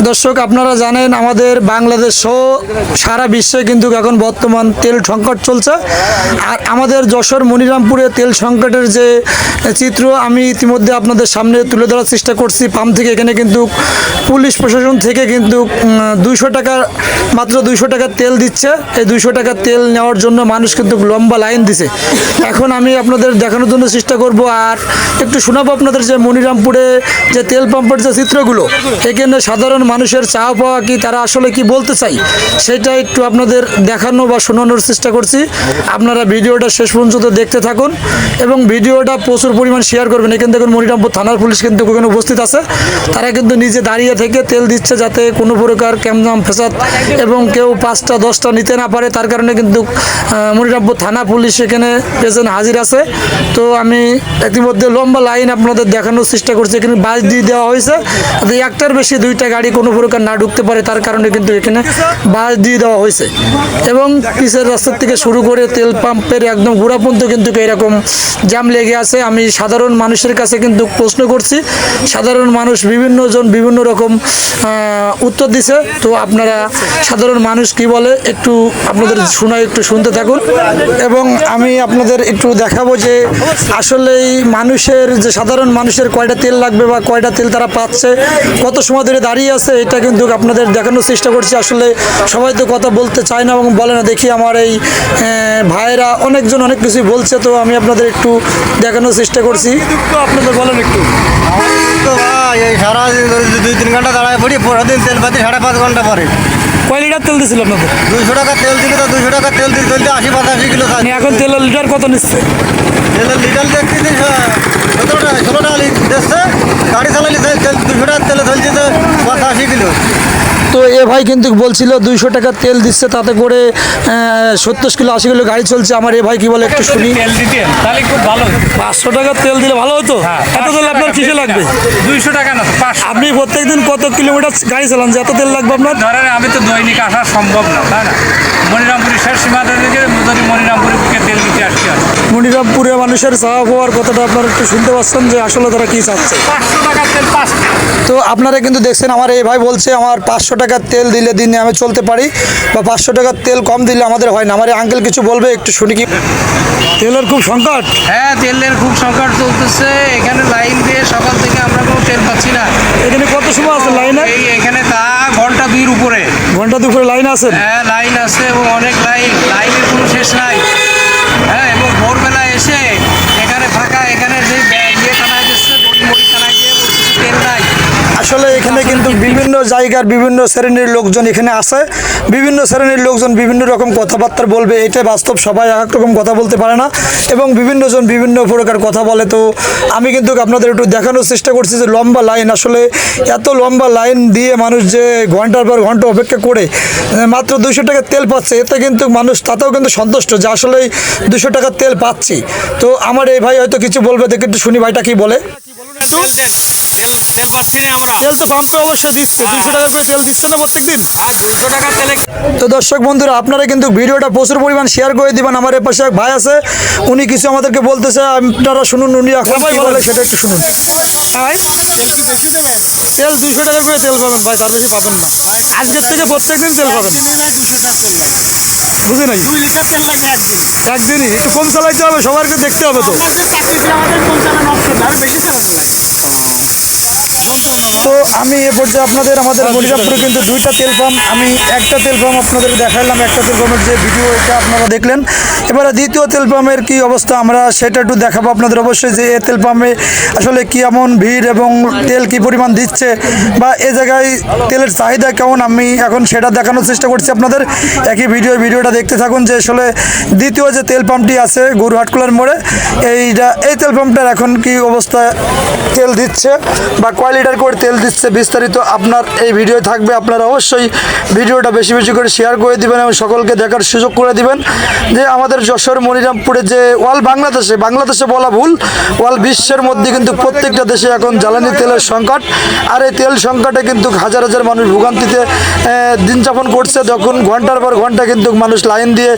দর্শক আপনারা জানেন আমাদের বাংলাদেশ সহ সারা বিশ্বে কিন্তু এখন বর্তমান তেল সংকট চলছে। আর আমাদের যশোর মনিরামপুরে তেল সংকটের যে চিত্র আমি ইতিমধ্যে আপনাদের সামনে তুলে ধরার চেষ্টা করছি। পাম্প থেকে এখানে কিন্তু পুলিশ প্রশাসন থেকে কিন্তু 200 টাকা মাত্র 200 টাকার তেল দিচ্ছে। এই 200 টাকার তেল নেওয়ার জন্য মানুষ কিন্তু লম্বা লাইন দিছে। এখন আমি আপনাদের দেখানোর জন্য চেষ্টা করব আর একটু শোনাবো আপনাদের যে মনিরামপুরে যে তেল পাম্পের যে চিত্রগুলো, এখানে সাধারণ মানুষের চাওয়া পাওয়া কি, তারা আসলে কি বলতে চাই সেটা একটু আপনাদের দেখানো বা শোনানোর চেষ্টা করছি। আপনারা ভিডিওটা শেষ পর্যন্ত দেখতে থাকুন এবং ভিডিওটা প্রচুর পরিমাণ শেয়ার করবেন। এখান থেকে মনিরামপুর থানার পুলিশ কিন্তু ওখানে উপস্থিত আছে। তারা কিন্তু নিজে দাঁড়িয়ে থেকে তেল দিচ্ছে যাতে কোনো প্রকার ক্যামজাম ফেসাদ এবং কেউ 5টা 10টা নিতে না পারে। তার কারণে কিন্তু মনিরামপুর থানা পুলিশ এখানে প্রেজেন্ট হাজির আছে। তো আমি ইতিমধ্যে লম্বা লাইন আপনাদের দেখানোর চেষ্টা করছি। এখানে বাস দিয়ে দেওয়া হয়েছে, একটার বেশি 2টা গাড়ি কোনো প্রকার না ঢুকতে পারে, তার কারণে কিন্তু এখানে বাস দিয়ে দেওয়া হয়েছে। এবং পিছের রাস্তার থেকে শুরু করে তেল পাম্পের একদম গোড়া পর্যন্ত কিন্তু এরকম জ্যাম লেগে আছে। আমি সাধারণ মানুষের কাছে কিন্তু প্রশ্ন করছি, সাধারণ মানুষ বিভিন্ন রকম উত্তর দিছে। তো আপনারা সাধারণ মানুষ কি বলে একটু আপনাদের একটু শুনতে থাকুন এবং আমি আপনাদের একটু দেখাবো যে আসলেই মানুষের যে সাধারণ মানুষের কয়টা তেল লাগবে বা কয়টা তেল তারা পাচ্ছে, কত সময় ধরে দাঁড়িয়ে আছে, এটা কিন্তু আপনাদের দেখানোর চেষ্টা করছি। আসলে সবাই তো কথা বলতে চায় না এবং বলে না। দেখি আমার এই ভাইয়েরা অনেকজন অনেক কিছুই বলছে, তো আমি আপনাদের একটু দেখানোর চেষ্টা করছি। আপনাদের বলেন একটু। তো ভাই এই সারা 2-3 ঘন্টা দাঁড়ায় পড়ি, প্রতিদিন তেল পাতি 5.5 ঘন্টা পরে। কয় লিটার তেল দিয়েছিল আপনাদের? 200 টাকা তেল দিলে তো 200 টাকা তেল দিতে চলতে 80-85 কিলো থাকে। এখন তেলের লিটার কত নিচ্ছে? তেলের লিটার দেখছি 16 টাকা দিচ্ছে। গাড়ি চালালে তেল 200 টাকার তেলে চলছে তো 85 কিলো। তো এ ভাই কিন্তু বলছিল 200 টাকার তেল দিচ্ছে, তাতে করে 70 কিলো 80 কিলো গাড়ি চলছে। আমার এ ভাই কি বলে একটু শুনি। তেল দিতেন তাহলে খুব ভালো হতো। 500 টাকার তেল দিলে ভালো হতো। এত তেল আপনার কিসে লাগবে? 200 টাকা না, 500। আপনি প্রত্যেকদিন কত কিলোমিটার গাড়ি চালান যে এত তেল লাগবে আপনার? ধরেন আমি তো দৈনিক আসা সম্ভব না, তাই না? মনিরামপুরের শেষ সীমান্ত থেকে যদি মনিরামপুরের বুকে তেল দিতে আসতে হয়। মনিরামপুরে মানুষের চাওয়া পাওয়ার কথাটা আপনারা একটু শুনতে পাচ্ছেন যে আসলে তারা কি চাচ্ছে। 500 টাকার তেল 5। তো আপনারা কিন্তু দেখছেন আমার এই ভাই বলছে আমার 500 টাকার তেল দিলে দিনে আমি চলতে পারি, বা 500 টাকার তেল কম দিলে আমাদের হয় না। আমার এই আঙ্কেল কিছু বলবে, একটু শুনি। কি তেলের খুব সংকট? হ্যাঁ, তেলের খুব সংকট চলতেছে। এখানে লাইন দিয়ে সকাল থেকে আমরা কোনো তেল পাচ্ছি না। এখানে কত সময় আছে লাইনে? এখানে তা ঘন্টা 2 উপরে। ঘন্টা দুপুরে লাইন আছে? হ্যাঁ, লাইন আছে এবং অনেক লাইনের কোনো শেষ নাই। হ্যাঁ, এবং ভোরবেলা এসে এখানে ফাঁকা, এখানে যে টানায় দিচ্ছে, মুড়ি টানায় দিয়ে বলতেছে তেল নাই। আসলে এখানে কিন্তু বিভিন্ন জায়গার বিভিন্ন শ্রেণীর লোকজন এখানে আসে। বিভিন্ন শ্রেণীর লোকজন বিভিন্ন রকম কথাবার্তা বলবে, এটা বাস্তব। সবাই এক রকম কথা বলতে পারে না এবং বিভিন্নজন বিভিন্ন প্রকার কথা বলে। তো আমি কিন্তু আপনাদের একটু দেখানোর চেষ্টা করছি যে লম্বা লাইন, আসলে এত লম্বা লাইন দিয়ে মানুষ যে ঘন্টার পর ঘন্টা অপেক্ষা করে মাত্র 200 টাকার তেল পাচ্ছে, এতে কিন্তু মানুষ তাতেও কিন্তু সন্তুষ্ট যে আসলেই 200 টাকার তেল পাচ্ছি। তো আমার এই ভাই হয়তো কিছু বলবে, দেখে একটু শুনি ভাইটা কি বলে। তেল পাচ্ছি না আমরা। তেল তো পাম্পে অবশ্যই দিচ্ছে, 200 টাকা করে তেল দিচ্ছে না প্রত্যেকদিন? আর 200 টাকা তেলে। তো দর্শক বন্ধুরা, আপনারা কিন্তু ভিডিওটা প্রচুর পরিমাণ শেয়ার করে দিবেন। আমার এর পাশে এক ভাই আছে, উনি কিছু আমাদেরকে বলতেছে, আপনারা শুনুন উনি এখন কি বলে সেটা একটু শুনুন। ভাই তেল 200 টাকা করে তেল পাবেন ভাই, তার বেশি পাবেন না। আজকের থেকে প্রত্যেকদিন তেল পাবেন। বুঝি নাই, 2 লিটার তেল লাগে একদিন। একদিনই একটু কম চালাইতে হবে, সবাইকে দেখতে হবে। তো আমাদের কম চালানো অপশন, আরো বেশি চালানো লাগে। তো আমি এ পর্যায়ে আপনাদের আমাদের মনিরামপুরে কিন্তু 2টা তেল পাম্প, আমি একটা তেল পাম্প আপনাদের দেখাইলাম, একটা তেল পাম্পের যে ভিডিও এটা আপনারা দেখলেন। এবারে দ্বিতীয় তেল পাম্পের কী অবস্থা আমরা সেটা একটু দেখাবো আপনাদের অবশ্যই, যে এ তেল পাম্পে আসলে কী এমন ভিড় এবং তেল কী পরিমাণ দিচ্ছে বা এ জায়গায় তেলের চাহিদা কেমন, আমি এখন সেটা দেখানোর চেষ্টা করছি আপনাদের। একই ভিডিওটা দেখতে থাকুন যে আসলে দ্বিতীয় যে তেল পাম্পটি আছে গরুহাটকুলার মোড়ে, এই তেল পাম্পটার এখন কি অবস্থা তেল দিচ্ছে বা কয় লিটার করে তেল দিচ্ছে বিস্তারিত আপনার এই ভিডিও থাকবে। আপনারা অবশ্যই ভিডিওটা বেশি বেশি করে শেয়ার করে দিবেন এবং সকলকে দেখার সুযোগ করে দিবেন যে আমাদের যশোর মনিরামপুরে যে বাংলাদেশে বলা ভুল, ওয়াল বিশ্বের মধ্যে কিন্তু প্রত্যেকটা দেশে এখন জ্বালানি তেলের সংকট। আর এই তেল সংকটে কিন্তু হাজার হাজার মানুষ ভোগান্তিতে দিন যাপন করছে। যখন ঘন্টার পর ঘন্টা কিন্তু মানুষ লাইন দিয়ে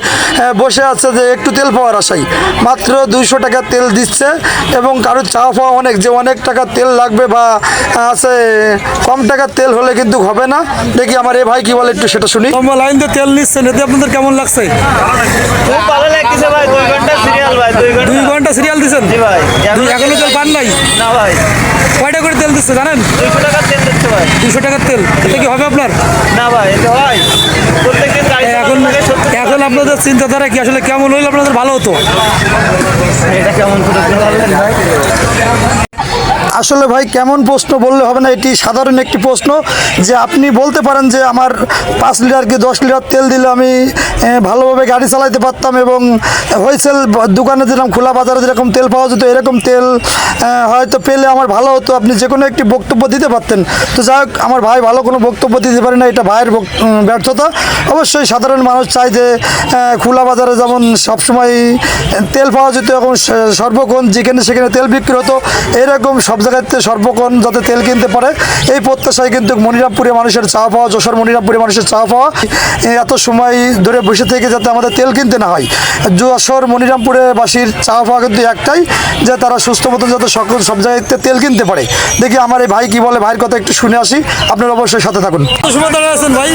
বসে আছে যে একটু তেল পাওয়ার আশায়। মাত্র 200 টাকা তেল দিচ্ছে এবং কারো চাওয়া পাওয়া অনেক, যে অনেক টাকা তেল লাগবে বা আছে কম টাকার তেল হলে কিন্তু হবে না। দেখি আমার এ ভাই কি বলে একটু সেটা শুনি। লম্বা লাইন দিয়ে তেল নিচ্ছেন, এতে আপনাদের কেমন লাগছে? খুব ভালো লাগতেছে ভাই, 2 ঘন্টা সিরিয়াল ভাই, 2 ঘন্টা সিরিয়াল দিচ্ছেন? জি ভাই। এখনো তেল পান নাই? না ভাই, কয়টা করে তেল দিচ্ছে জানেন? 200 টাকার তেল দিচ্ছে ভাই। 200 টাকার তেল, এটা কি হবে আপনার? না ভাই, এটা হয় প্রত্যেকদিন গাড়ি এখন চালানোর আগে 70 টাকা। এখন আপনাদের চিন্তাধারা কি আসলে কেমন হইলে আপনাদের ভালো হতো? এটা কেমন করে বললেন ভাই? আসলে ভাই কেমন প্রশ্ন বললে হবে না, এটি সাধারণ একটি প্রশ্ন যে আপনি বলতে পারেন যে আমার 5 লিটার কি 10 লিটার তেল দিলে আমি ভালোভাবে গাড়ি চালাতে পারতাম এবং হোলসেল দোকানে যেরকম খোলা বাজারে যেরকম তেল পাওয়া যেত এরকম তেল হয়তো পেলে আমার ভালো হতো, আপনি যে কোনো একটি বক্তব্য দিতে পারতেন। তো যাই হোক, আমার ভাই ভালো কোনো বক্তব্য দিতে পারে না, এটা ভাইয়ের ব্যর্থতা। অবশ্যই সাধারণ মানুষ চায় যে খোলা বাজারে যেমন সবসময় তেল পাওয়া যেত, এখন সর্বক্ষণ যেখানে সেখানে তেল বিক্রি হতো, এরকম সব জায়গাতে সর্বক্ষণ যাতে তেল কিনতে পারে এই প্রত্যাশায় কিন্তু মনিরামপুরে মানুষের চাওয়া পাওয়া, যশোর মনিরামপুরে মানুষের চাওয়া পাওয়া এত সময় ধরে বসে থেকে যাতে আমাদের তেল কিনতে না হয়। যশোর মনিরামপুরে বাসীর চাওয়া পাওয়া কিন্তু একটাই, যে তারা সুস্থ মতন যাতে সব জায়গাতে তেল কিনতে পারে। দেখি আমার এই ভাই কি বলে, ভাইয়ের কথা একটু শুনে আসি, আপনারা অবশ্যই সাথে থাকুন। কত সময় দাঁড়ায় আছেন ভাই?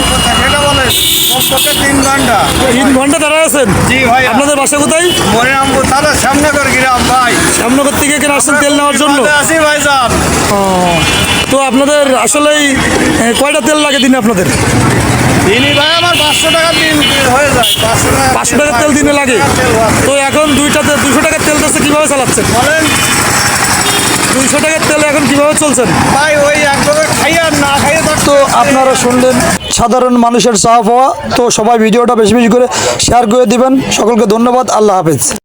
এটা বলে কমপক্ষে 3 ঘন্টা। 3 ঘন্টা দাঁড়ায় আছেন? জি ভাই। আপনাদের বাসা কোথায়? মনিরামপুর থানা সামনেগর গ্রাম ভাই। শ্যামনগর থেকে এখানে আসছেন তেল নেওয়ার জন্য? আসি ভাই যান। তো আপনাদের আসলেই কয়টা তেল লাগে দিনে আপনাদের? দিলি ভাই আমার 500 টাকা দিন হয়ে যায়। 500 টাকার তেল দিনে লাগে? তো এখন 200 টাকার তেল দিচ্ছে, কীভাবে চালাচ্ছেন? বলেন 200 টাকার তেল এখন কীভাবে চলছেন? ভাই, ওই একভাবে খাই আর না খাইয়ে তো আপনারা শুনলেন সাধারণ মানুষের চাওয়া পাওয়া। তো সবাই ভিডিওটা বেশি বেশি করে শেয়ার করে দিবেন। সকলকে ধন্যবাদ, আল্লাহ হাফেজ।